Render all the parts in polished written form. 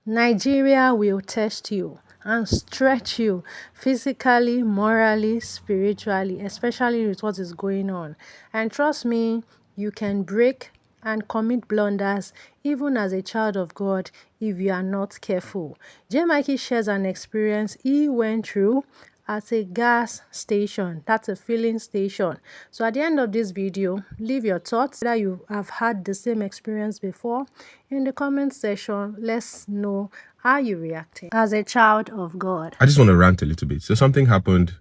Nigeria will test you and stretch you physically, morally, spiritually, especially with what is going on. And trust me, you can break and commit blunders even as a child of God if you are not careful. Jaymikee shares an experience he went through at a gas station, that's a filling station. So at the end of this video, leave your thoughts whether you have had the same experience before in the comment section. Let's know how you reacting as a child of God. I just want to rant a little bit. So something happened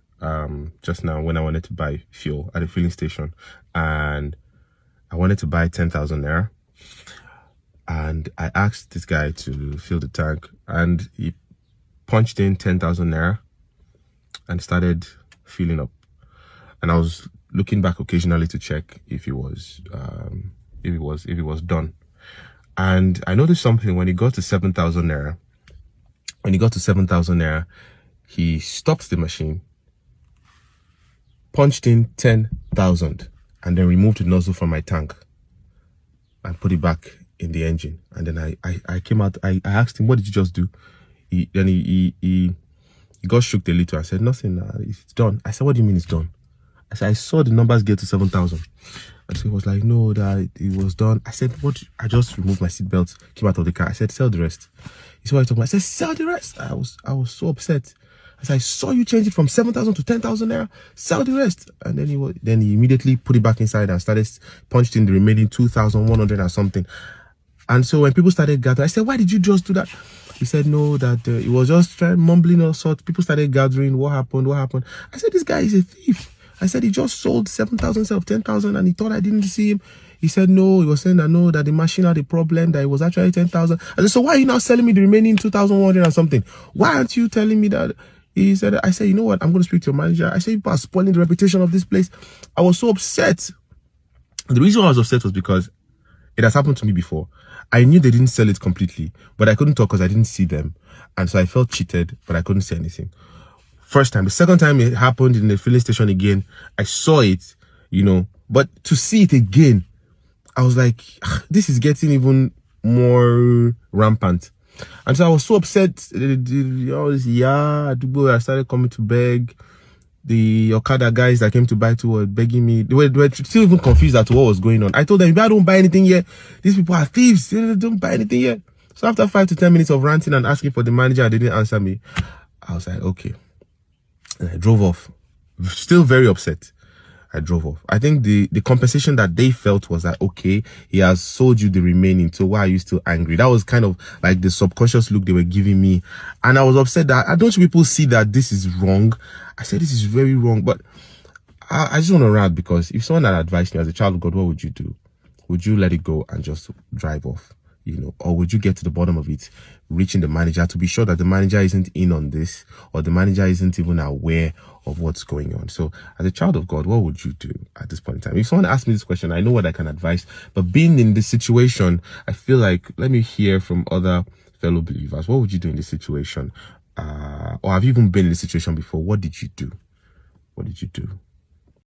just now when I wanted to buy fuel at a filling station, and I wanted to buy 10,000 naira, and I asked this guy to fill the tank, and he punched in 10,000 naira and started filling up. And I was looking back occasionally to check if it was done. And I noticed something when he got to 7,000 naira. When he got to 7,000 naira, he stopped the machine, punched in 10,000, and then removed the nozzle from my tank and put it back in the engine. And then I came out. I asked him, "What did you just do?" He got shook a little. I said, "Nothing. It's done." I said, "What do you mean it's done?" I said, "I saw the numbers get to 7,000." And so he was like, "No, that it was done." I said, "What?" I just removed my seatbelt, came out of the car. I said, "Sell the rest." He said, "What are you talking about?" I said, "Sell the rest." I was so upset. I said, "I saw you change it from 7,000 to 10,000 naira. Sell the rest." And then he immediately put it back inside and started punched in the remaining 2,100 and something. And so when people started gathering, I said, "Why did you just do that?" He said, "No, that it was just mumbling all sorts." People started gathering. What happened? What happened? I said, "This guy is a thief." I said, "He just sold 7,000 instead of 10,000 and he thought I didn't see him." He said, "No, he was saying that no, that the machine had a problem, that it was actually 10,000. I said, "So why are you now selling me the remaining 2,100 and something? Why aren't you telling me that?" He said, I said, "You know what? I'm going to speak to your manager." I said, "You are spoiling the reputation of this place." I was so upset. The reason why I was upset was because it has happened to me before. I knew they didn't sell it completely, but I couldn't talk because I didn't see them. And so I felt cheated, but I couldn't say anything. First time. The second time it happened in the filling station again, I saw it, but to see it again, I was like, this is getting even more rampant. And so I was so upset. I started coming to beg. The Okada guys that came to buy two were begging me. They were still even confused as to what was going on. I told them, if I don't buy anything here, these people are thieves. They don't buy anything here. So after 5 to 10 minutes of ranting and asking for the manager, they didn't answer me. I was like, okay. And I drove off. Still very upset. I drove off. I think the compensation that they felt was that, okay, he has sold you the remaining, so why are you still angry? That was kind of like the subconscious look they were giving me. And I was upset that, don't you people see that this is wrong? I said, this is very wrong. But I just want to rant, because if someone had advised me as a child of God, what would you do? Would you let it go and just drive off? Or would you get to the bottom of it, reaching the manager to be sure that the manager isn't in on this, or the manager isn't even aware of what's going on? So as a child of God, what would you do at this point in time? If someone asked me this question, I know what I can advise, but being in this situation, I feel like, let me hear from other fellow believers. What would you do in this situation? Or have you even been in this situation before? What did you do? What did you do?